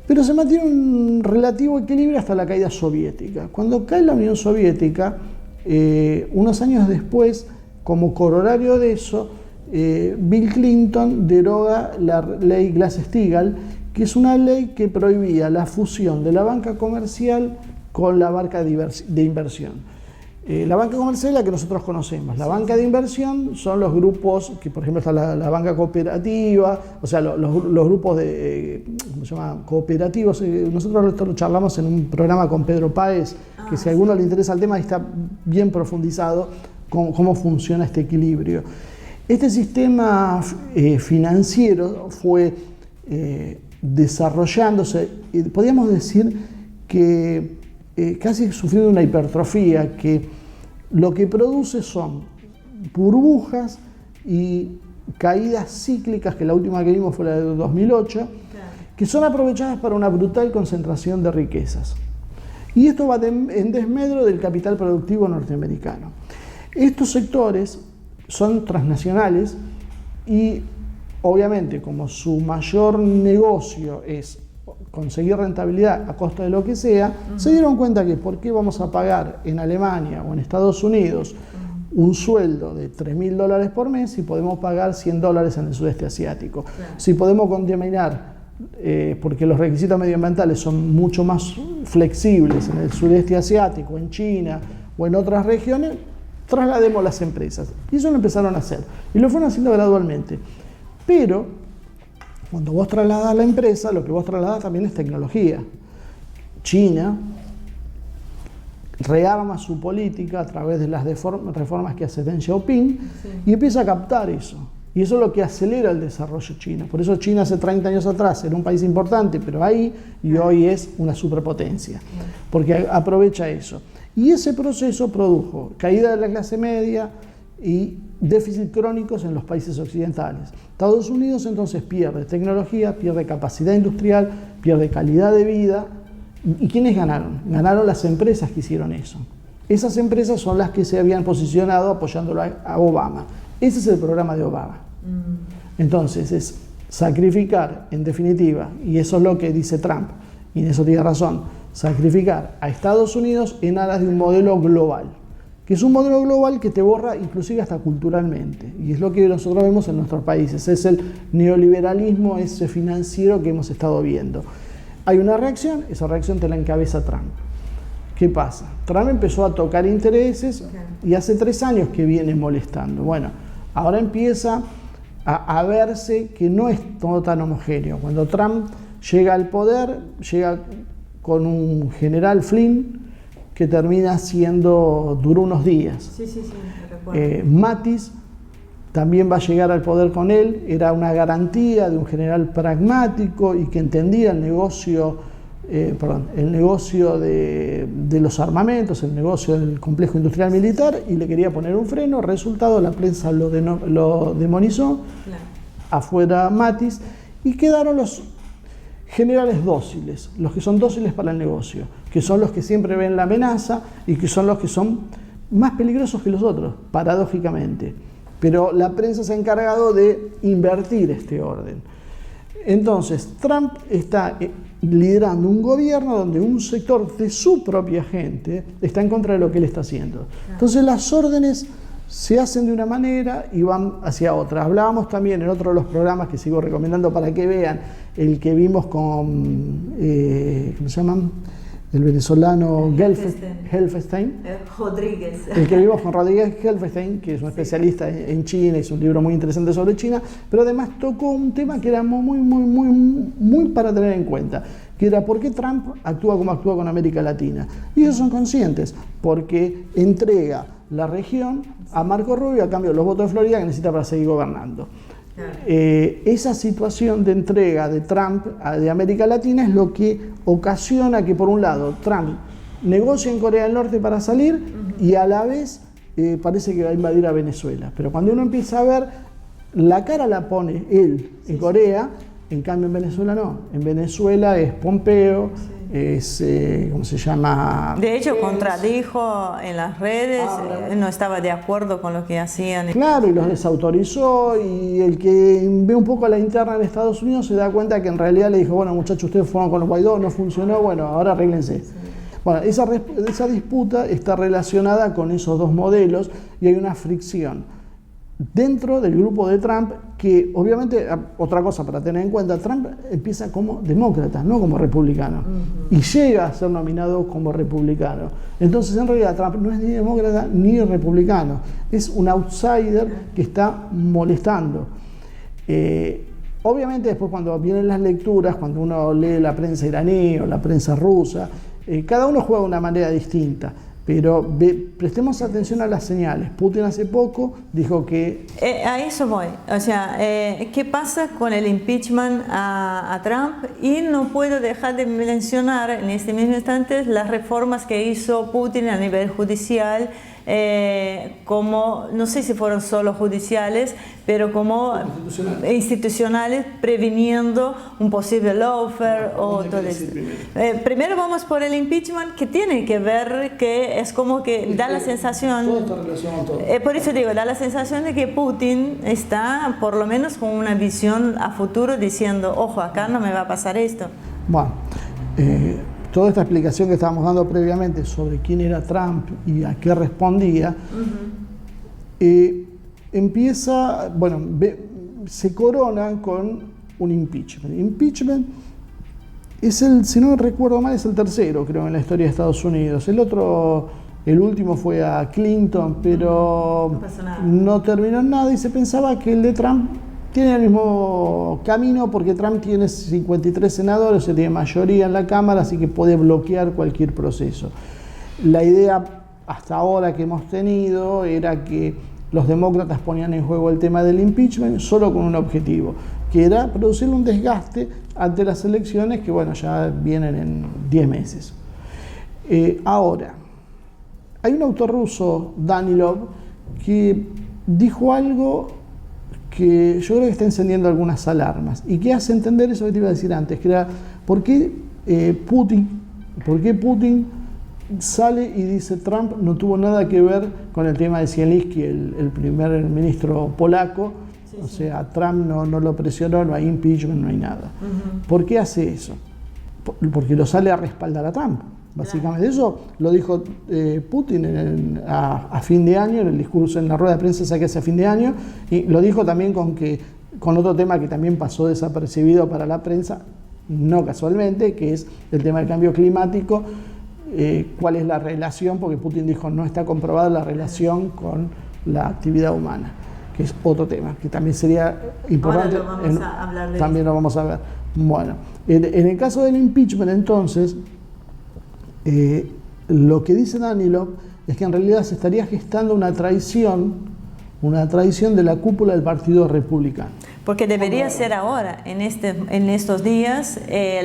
pero se mantiene un relativo equilibrio hasta la caída soviética. Cuando cae la Unión Soviética, unos años después, como corolario de eso, Bill Clinton deroga la ley Glass-Steagall, que es una ley que prohibía la fusión de la banca comercial con la banca de inversión. La banca comercial es la que nosotros conocemos. La banca de inversión son los grupos, que por ejemplo está la banca cooperativa, o sea, los grupos de, ¿cómo se llama? Cooperativos. Nosotros esto lo charlamos en un programa con Pedro Páez, que si a alguno le interesa el tema, está bien profundizado cómo funciona este equilibrio. Este sistema financiero fue desarrollándose, podríamos decir que casi sufriendo una hipertrofía, que lo que produce son burbujas y caídas cíclicas, que la última que vimos fue la de 2008, que son aprovechadas para una brutal concentración de riquezas. Y esto va en desmedro del capital productivo norteamericano. Estos sectores son transnacionales y obviamente como su mayor negocio es conseguir rentabilidad a costa de lo que sea, se dieron cuenta que ¿por qué vamos a pagar en Alemania o en Estados Unidos un sueldo de $3.000 por mes si podemos pagar $100 en el sudeste asiático? Claro. Si podemos contaminar, porque los requisitos medioambientales son mucho más flexibles en el sudeste asiático, en China o en otras regiones, traslademos las empresas. Y eso lo empezaron a hacer. Y lo fueron haciendo gradualmente. Pero cuando vos trasladás la empresa, lo que vos trasladás también es tecnología. China rearma su política a través de las reformas que hace Deng Xiaoping y empieza a captar eso. Y eso es lo que acelera el desarrollo chino. Por eso China hace 30 años atrás era un país importante, pero ahí, y hoy es una superpotencia, porque aprovecha eso. Y ese proceso produjo caída de la clase media y déficit crónicos en los países occidentales. Estados Unidos entonces pierde tecnología, pierde capacidad industrial, pierde calidad de vida. ¿Y quiénes ganaron? Ganaron las empresas que hicieron eso. Esas empresas son las que se habían posicionado apoyándolo a Obama. Ese es el programa de Obama. Entonces es sacrificar, en definitiva, y eso es lo que dice Trump, y en eso tiene razón, sacrificar a Estados Unidos en aras de un modelo global, que es un modelo global que te borra inclusive hasta culturalmente, y es lo que nosotros vemos en nuestros países, es el neoliberalismo ese financiero que hemos estado viendo. Hay una reacción, esa reacción te la encabeza Trump. ¿Qué pasa? Trump empezó a tocar intereses y hace 3 años que viene molestando. Bueno, ahora empieza a verse que no es todo tan homogéneo. Cuando Trump llega al poder, llega con un general Flynn que duró unos días. Sí, recuerdo. Mattis también va a llegar al poder con él, era una garantía de un general pragmático y que entendía el negocio de los armamentos, el negocio del complejo industrial militar, y le quería poner un freno. Resultado, la prensa lo demonizó, afuera Mattis, y quedaron los generales dóciles, los que son dóciles para el negocio, que son los que siempre ven la amenaza y que son los que son más peligrosos que los otros, paradójicamente. Pero la prensa se ha encargado de invertir este orden. Entonces, Trump está liderando un gobierno donde un sector de su propia gente está en contra de lo que él está haciendo. Entonces, las órdenes se hacen de una manera y van hacia otra. Hablábamos también en otro de los programas que sigo recomendando para que vean, el que vimos con, ¿cómo se llaman? El venezolano Helfestein. Rodríguez. El que vimos con Rodríguez Helfestein, que es un especialista en China, hizo un libro muy interesante sobre China, pero además tocó un tema que era muy para tener en cuenta, que era por qué Trump actúa como actúa con América Latina. Y ellos son conscientes, porque entrega la región a Marco Rubio a cambio de los votos de Florida que necesita para seguir gobernando. Esa situación de entrega de Trump de América Latina es lo que ocasiona que, por un lado, Trump negocie en Corea del Norte para salir y a la vez parece que va a invadir a Venezuela. Pero cuando uno empieza a ver, la cara la pone él en Corea, en cambio en Venezuela no. En Venezuela es Pompeo, ¿cómo se llama? De hecho, contradijo en las redes, no estaba de acuerdo con lo que hacían. Claro, y los desautorizó, y el que ve un poco a la interna de Estados Unidos se da cuenta que en realidad le dijo, bueno muchachos, ustedes fueron con los Guaidó, no funcionó, bueno, ahora arréglense. Sí. Bueno, esa disputa está relacionada con esos dos modelos y hay una fricción dentro del grupo de Trump que, obviamente, otra cosa para tener en cuenta, Trump empieza como demócrata, no como republicano, y llega a ser nominado como republicano. Entonces, en realidad, Trump no es ni demócrata ni republicano, es un outsider que está molestando. Obviamente, después cuando vienen las lecturas, cuando uno lee la prensa iraní o la prensa rusa, cada uno juega de una manera distinta. Pero prestemos atención a las señales. Putin hace poco dijo que... a eso voy. O sea, ¿qué pasa con el impeachment a Trump? Y no puedo dejar de mencionar en este mismo instante las reformas que hizo Putin a nivel judicial, como, no sé si fueron solo judiciales, pero como institucionales, previniendo un posible lawfare o todo esto. Primero vamos por el impeachment, que tiene que ver, que es como que da la sensación, todo está relacionado a todo. Por eso digo, da la sensación de que Putin está por lo menos con una visión a futuro diciendo, ojo, acá no me va a pasar esto. Bueno, toda esta explicación que estábamos dando previamente sobre quién era Trump y a qué respondía, empieza, bueno, se corona con un impeachment. Impeachment es si no recuerdo mal, es el tercero, creo, en la historia de Estados Unidos. El último fue a Clinton, pero no terminó en nada y se pensaba que el de Trump tiene el mismo camino porque Trump tiene 53 senadores, o sea, tiene mayoría en la Cámara, así que puede bloquear cualquier proceso. La idea hasta ahora que hemos tenido era que los demócratas ponían en juego el tema del impeachment solo con un objetivo, que era producir un desgaste ante las elecciones que, bueno, ya vienen en 10 meses. Ahora, hay un autor ruso, Danilov, que dijo algo que yo creo que está encendiendo algunas alarmas y que hace entender eso que te iba a decir antes, que era ¿por qué Putin sale y dice Trump no tuvo nada que ver con el tema de Zelensky, el primer ministro polaco? Sí, o sea, Trump no lo presionó, no hay impeachment, no hay nada. ¿Por qué hace eso? Porque lo sale a respaldar a Trump. Básicamente, eso lo dijo Putin a fin de año, en el discurso, en la rueda de prensa que hace a fin de año, y lo dijo también con otro tema que también pasó desapercibido para la prensa, no casualmente, que es el tema del cambio climático. ¿Cuál es la relación? Porque Putin dijo no está comprobada la relación con la actividad humana, que es otro tema, que también sería importante. Ahora lo vamos a hablar de también eso. Lo vamos a ver. Bueno, en el caso del impeachment, entonces, lo que dice Danilov es que en realidad se estaría gestando una traición de la cúpula del Partido Republicano. Porque debería ser ahora, en estos días,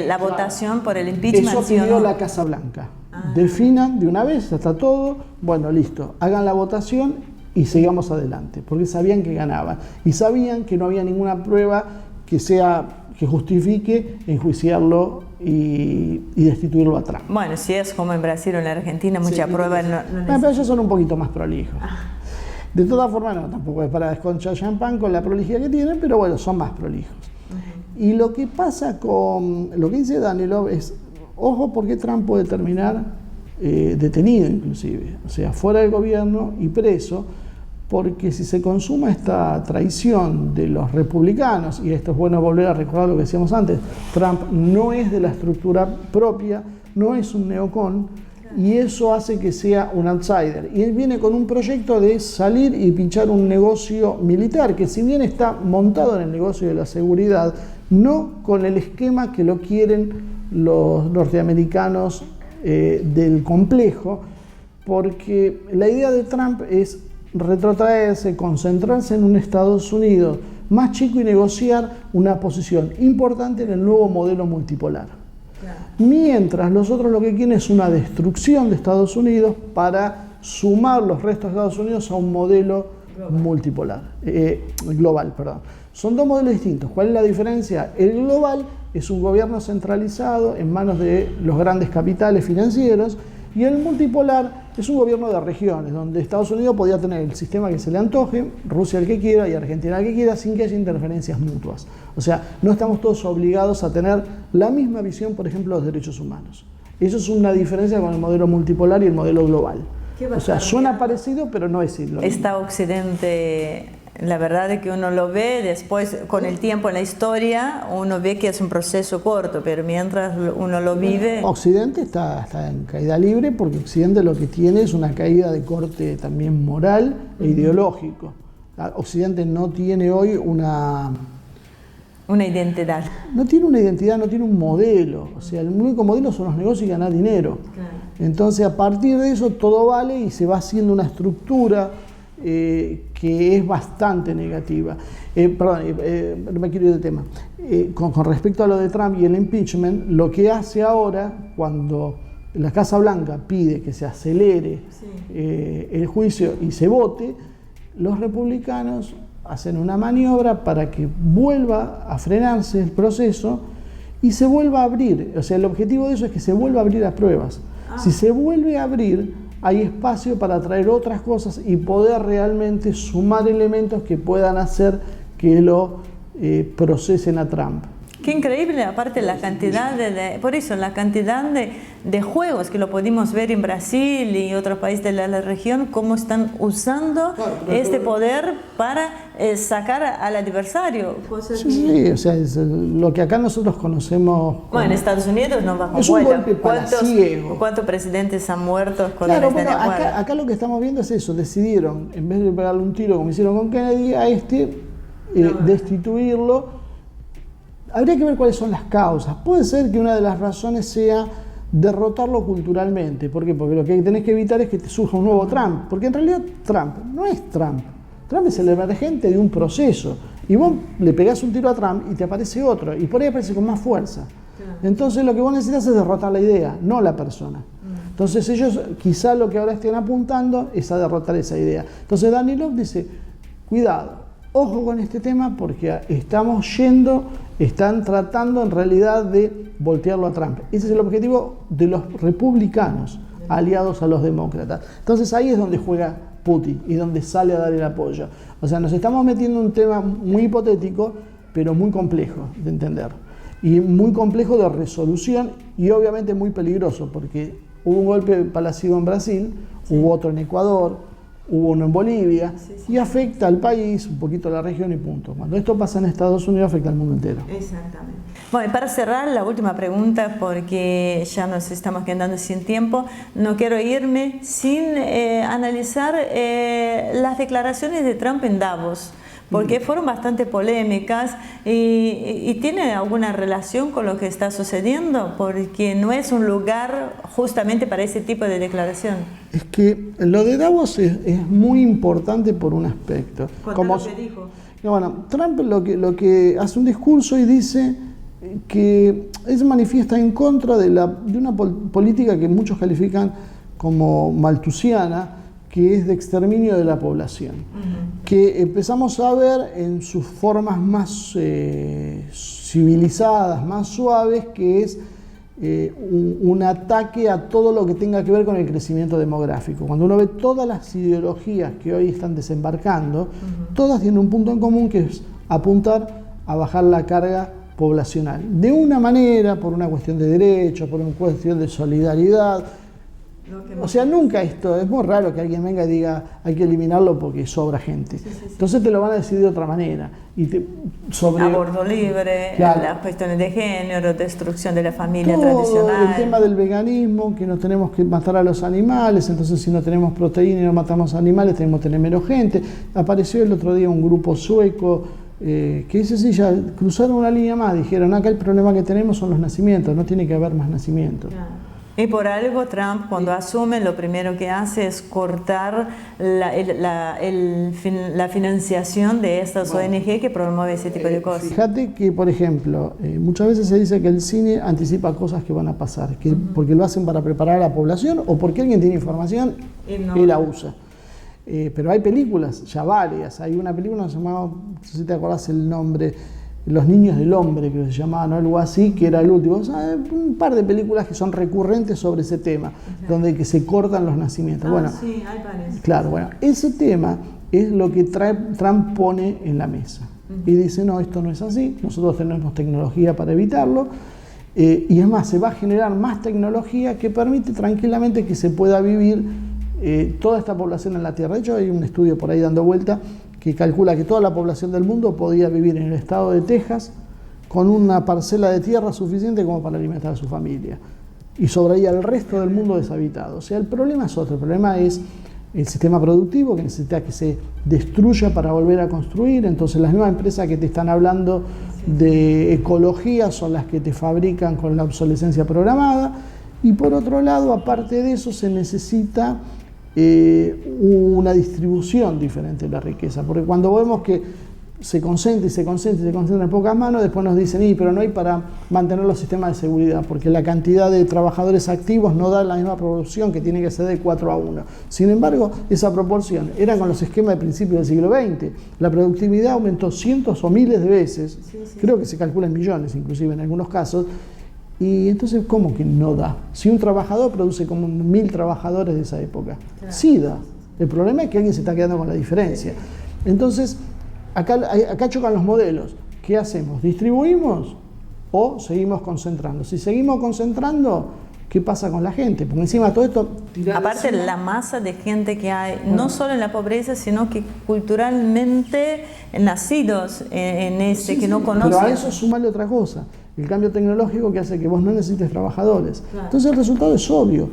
la votación por el impeachment. Eso pidió la Casa Blanca. Definan de una vez, ya está todo, bueno, listo, hagan la votación y sigamos adelante, porque sabían que ganaban y sabían que no había ninguna prueba que justifique enjuiciarlo y destituirlo a Trump. Bueno, si es como en Brasil o en la Argentina, muchas pruebas no pero ellos son un poquito más prolijos. De todas formas, no, tampoco es para desconchar champán con la prolijidad que tienen, pero bueno, son más prolijos. Y lo que pasa lo que dice Danilov es, ojo, porque Trump puede terminar detenido inclusive, o sea, fuera del gobierno y preso, porque si se consuma esta traición de los republicanos, y esto es bueno volver a recordar lo que decíamos antes, Trump no es de la estructura propia, no es un neocon, y eso hace que sea un outsider. Y él viene con un proyecto de salir y pinchar un negocio militar, que si bien está montado en el negocio de la seguridad, no con el esquema que lo quieren los norteamericanos del complejo, porque la idea de Trump es retrotraerse, concentrarse en un Estados Unidos más chico y negociar una posición importante en el nuevo modelo multipolar. Mientras los otros lo que quieren es una destrucción de Estados Unidos para sumar los restos de Estados Unidos a un modelo global. Son dos modelos distintos. ¿Cuál es la diferencia? El global es un gobierno centralizado en manos de los grandes capitales financieros, y el multipolar es un gobierno de regiones, donde Estados Unidos podía tener el sistema que se le antoje, Rusia el que quiera y Argentina el que quiera, sin que haya interferencias mutuas. O sea, no estamos todos obligados a tener la misma visión, por ejemplo, de los derechos humanos. Eso es una diferencia con el modelo multipolar y el modelo global. O sea, suena parecido, pero no es lo mismo. Está Occidente, la verdad es que uno lo ve después, con el tiempo en la historia, uno ve que es un proceso corto, pero mientras uno lo vive... Occidente está en caída libre, porque Occidente lo que tiene es una caída de corte también moral e ideológico. Occidente no tiene hoy una identidad. No tiene una identidad, no tiene un modelo. O sea, el único modelo son los negocios y ganar dinero. Claro. Entonces, a partir de eso, todo vale y se va haciendo una estructura que es bastante negativa. No me quiero ir del tema. Con respecto a lo de Trump y el impeachment, lo que hace ahora, cuando la Casa Blanca pide que se acelere el juicio y se vote, los republicanos hacen una maniobra para que vuelva a frenarse el proceso y se vuelva a abrir. O sea, el objetivo de eso es que se vuelva a abrir las pruebas. Si se vuelve a abrir, hay espacio para traer otras cosas y poder realmente sumar elementos que puedan hacer que lo procesen a Trump. Qué increíble, aparte la cantidad por eso, la cantidad de juegos que lo pudimos ver en Brasil y otros países de la región, cómo están usando este poder para sacar al adversario. Sí, o sea, es lo que acá nosotros conocemos... Bueno, en Estados Unidos no va con vuelta. ¿Cuántos presidentes han muerto con claro, bueno, acá lo que estamos viendo es eso, decidieron, en vez de pegarle un tiro como hicieron con Kennedy, a destituirlo. Habría que ver cuáles son las causas. Puede ser que una de las razones sea derrotarlo culturalmente. ¿Por qué? Porque lo que tenés que evitar es que te surja un nuevo Trump. Porque en realidad Trump no es Trump. Trump es el emergente de un proceso. Y vos le pegás un tiro a Trump y te aparece otro. Y por ahí aparece con más fuerza. Entonces lo que vos necesitas es derrotar la idea, no la persona. Entonces ellos quizá lo que ahora estén apuntando es a derrotar esa idea. Entonces Danilov dice, cuidado, ojo con este tema porque están tratando en realidad de voltearlo a Trump. Ese es el objetivo de los republicanos aliados a los demócratas. Entonces ahí es donde juega Putin y donde sale a dar el apoyo. O sea, nos estamos metiendo en un tema muy hipotético, pero muy complejo de entender. Y muy complejo de resolución y obviamente muy peligroso porque hubo un golpe palacioso en Brasil, hubo otro en Ecuador, hubo uno en Bolivia, y afecta al país, un poquito a la región y punto. Cuando esto pasa en Estados Unidos, afecta al mundo entero. Exactamente. Bueno, y para cerrar, la última pregunta, porque ya nos estamos quedando sin tiempo, no quiero irme sin analizar las declaraciones de Trump en Davos, porque fueron bastante polémicas y tiene alguna relación con lo que está sucediendo, porque no es un lugar justamente para ese tipo de declaración. Es que lo de Davos es muy importante por un aspecto. Como lo que dijo. Bueno, Trump lo que hace un discurso y dice que él se manifiesta en contra de una política que muchos califican como malthusiana, que es de exterminio de la población, que empezamos a ver en sus formas más civilizadas, más suaves, que es un ataque a todo lo que tenga que ver con el crecimiento demográfico. Cuando uno ve todas las ideologías que hoy están desembarcando, todas tienen un punto en común, que es apuntar a bajar la carga poblacional. De una manera, por una cuestión de derechos, por una cuestión de solidaridad. O sea, nunca esto, es muy raro que alguien venga y diga hay que eliminarlo porque sobra gente. Entonces te lo van a decir de otra manera. Aborto libre, claro, las cuestiones de género, destrucción de la familia todo tradicional. El tema del veganismo, que no tenemos que matar a los animales, entonces si no tenemos proteína y no matamos animales tenemos que tener menos gente. Apareció el otro día un grupo sueco que dice, sí, ya cruzaron una línea más, dijeron acá el problema que tenemos son los nacimientos, no tiene que haber más nacimientos. Claro. Y por algo Trump, cuando asume, lo primero que hace es cortar la financiación de estas ONG que promueve ese tipo de cosas. Fíjate que, por ejemplo, muchas veces se dice que el cine anticipa cosas que van a pasar, porque lo hacen para preparar a la población o porque alguien tiene información y la usa. Pero hay películas, ya varias. Hay una película que se llamaba, no sé si te acordás el nombre, Los niños del hombre, que se llamaban, algo así, que era el último. O sea, un par de películas que son recurrentes sobre ese tema, donde que se cortan los nacimientos. Bueno, sí, hay varios. claro, bueno, ese tema es lo que Trump pone en la mesa. Y dice, no, esto no es así, nosotros tenemos tecnología para evitarlo, y es más, se va a generar más tecnología que permite tranquilamente que se pueda vivir toda esta población en la Tierra. De hecho, hay un estudio por ahí dando vuelta que calcula que toda la población del mundo podía vivir en el estado de Texas con una parcela de tierra suficiente como para alimentar a su familia. Y sobraría el resto del mundo deshabitado. O sea, el problema es otro. El problema es el sistema productivo, que necesita que se destruya para volver a construir. Entonces, las mismas empresas que te están hablando de ecología son las que te fabrican con la obsolescencia programada. Y por otro lado, aparte de eso, se necesita una distribución diferente de la riqueza, porque cuando vemos que se concentra y se concentra y se concentra en pocas manos, después nos dicen, pero no hay para mantener los sistemas de seguridad, porque la cantidad de trabajadores activos no da la misma proporción, que tiene que ser de 4:1. Sin embargo, esa proporción era con los esquemas de principios del siglo XX. La productividad aumentó cientos o miles de veces, creo que se calcula en millones inclusive en algunos casos. Y entonces, ¿cómo que no da? Si un trabajador produce como 1000 trabajadores de esa época, sí da. El problema es que alguien se está quedando con la diferencia. Entonces, acá chocan los modelos. ¿Qué hacemos? ¿Distribuimos o seguimos concentrando? Si seguimos concentrando, ¿qué pasa con la gente? Porque encima todo esto... Aparte la masa de gente que hay, no solo en la pobreza, sino que culturalmente nacidos en que no conocen. Pero a eso sumarle otra cosa. El cambio tecnológico que hace que vos no necesites trabajadores. Claro. Entonces el resultado es obvio,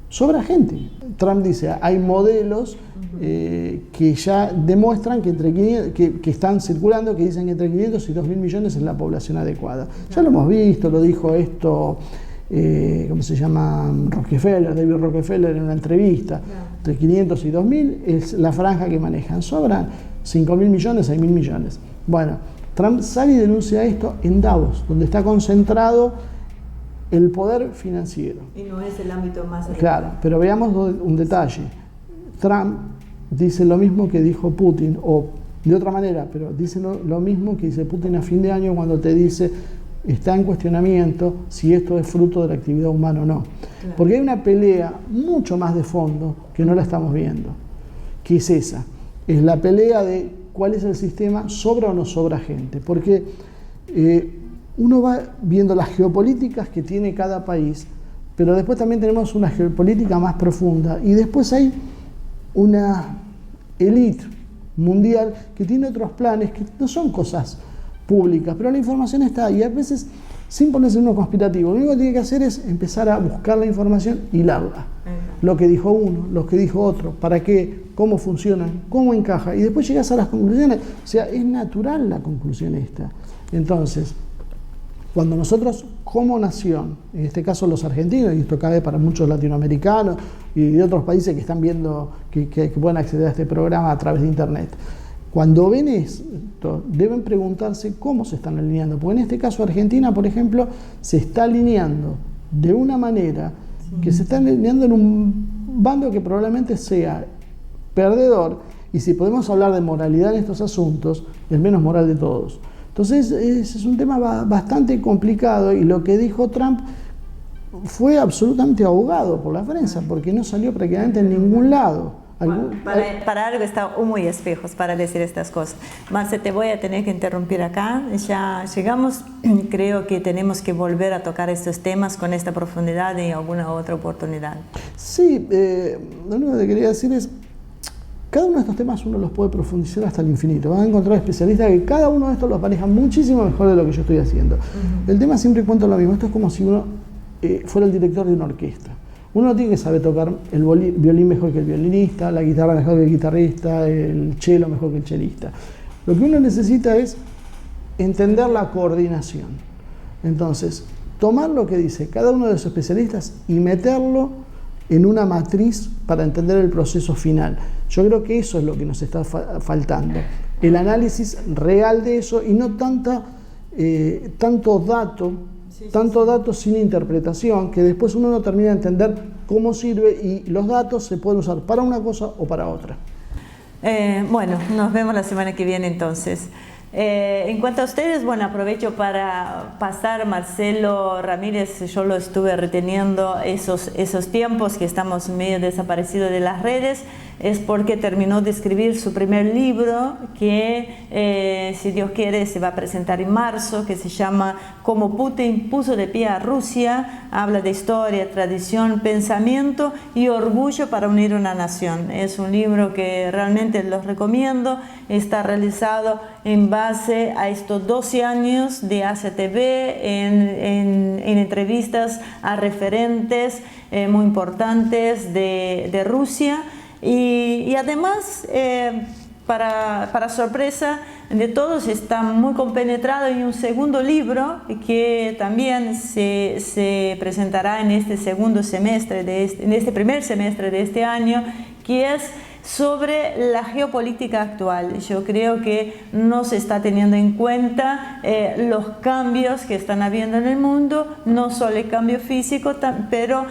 sobra gente. Trump dice, hay modelos que ya demuestran que, que están circulando, que dicen que entre 500 y 2.000 millones es la población adecuada. Ya lo hemos visto, lo dijo esto, ¿cómo se llama? David Rockefeller en una entrevista. Entre 500 y 2.000 es la franja que manejan. Sobran 5.000 millones, 6.000 millones. Bueno, Trump sale y denuncia esto en Davos, donde está concentrado el poder financiero. Y no es el ámbito más... Claro, pero veamos un detalle. Trump dice lo mismo que dijo Putin, o de otra manera, pero dice lo mismo que dice Putin a fin de año cuando te dice está en cuestionamiento si esto es fruto de la actividad humana o no. Claro. Porque hay una pelea mucho más de fondo que no la estamos viendo, que es esa. Es la pelea de cuál es el sistema, sobra o no sobra gente. Porque uno va viendo las geopolíticas que tiene cada país, pero después también tenemos una geopolítica más profunda y después hay una élite mundial que tiene otros planes que no son cosas públicas, pero la información está ahí. A veces, sin ponerse uno conspirativo, lo único que tiene que hacer es empezar a buscar la información y hilarla. Lo que dijo uno, lo que dijo otro, para qué, cómo funcionan, cómo encaja, y después llegas a las conclusiones. O sea, es natural la conclusión esta. Entonces, cuando nosotros como nación, en este caso los argentinos, y esto cabe para muchos latinoamericanos y de otros países que están viendo, que pueden acceder a este programa a través de internet, cuando ven esto, deben preguntarse cómo se están alineando, porque en este caso Argentina, por ejemplo, se está alineando de una manera que se está alineando en un bando que probablemente sea perdedor, y si podemos hablar de moralidad en estos asuntos, el menos moral de todos. Entonces es un tema bastante complicado, y lo que dijo Trump fue absolutamente ahogado por la prensa, porque no salió prácticamente en ningún lado. Bueno, para algo está Humo y Espejos, para decir estas cosas. Marce, te voy a tener que interrumpir acá. Ya llegamos, creo que tenemos que volver a tocar estos temas con esta profundidad en alguna otra oportunidad. Sí, lo único que quería decir es, cada uno de estos temas uno los puede profundizar hasta el infinito. Van a encontrar especialistas que cada uno de estos los maneja muchísimo mejor de lo que yo estoy haciendo. El tema siempre cuento lo mismo. Esto es como si uno fuera el director de una orquesta. Uno tiene que saber tocar el violín mejor que el violinista, la guitarra mejor que el guitarrista, el cello mejor que el chelista. Lo que uno necesita es entender la coordinación. Entonces, tomar lo que dice cada uno de los especialistas y meterlo en una matriz para entender el proceso final. Yo creo que eso es lo que nos está faltando. El análisis real de eso y no tanto dato sin interpretación, que después uno no termina de entender cómo sirve, y los datos se pueden usar para una cosa o para otra. Bueno, nos vemos la semana que viene entonces. En cuanto a ustedes, bueno, aprovecho para pasar, Marcelo Ramírez, yo lo estuve reteniendo esos tiempos que estamos medio desaparecidos de las redes, es porque terminó de escribir su primer libro que, si Dios quiere, se va a presentar en marzo, que se llama Cómo Putin puso de pie a Rusia. Habla de historia, tradición, pensamiento y orgullo para unir una nación. Es un libro que realmente los recomiendo. Está realizado en base a estos 12 años de ACTV, en entrevistas a referentes muy importantes de Rusia. Y además, para sorpresa de todos, está muy compenetrado en un segundo libro que también se presentará en este segundo semestre, en este primer semestre de este año, que es sobre la geopolítica actual. Yo creo que no se está teniendo en cuenta los cambios que están habiendo en el mundo, no solo el cambio físico, pero...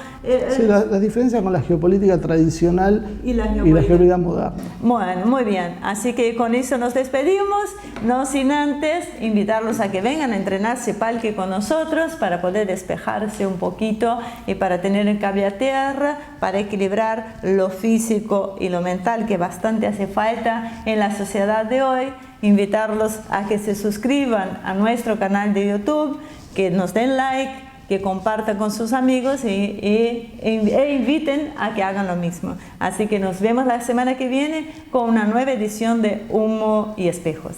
sí, la diferencia con la geopolítica tradicional y la geopolítica moderna. Bueno, muy bien. Así que con eso nos despedimos, no sin antes invitarlos a que vengan a entrenarse palque con nosotros para poder despejarse un poquito y para tener el cable a tierra, para equilibrar lo físico y lo mental, que bastante hace falta en la sociedad de hoy. Invitarlos a que se suscriban a nuestro canal de YouTube, que nos den like, que compartan con sus amigos e inviten a que hagan lo mismo. Así que nos vemos la semana que viene con una nueva edición de Humo y Espejos.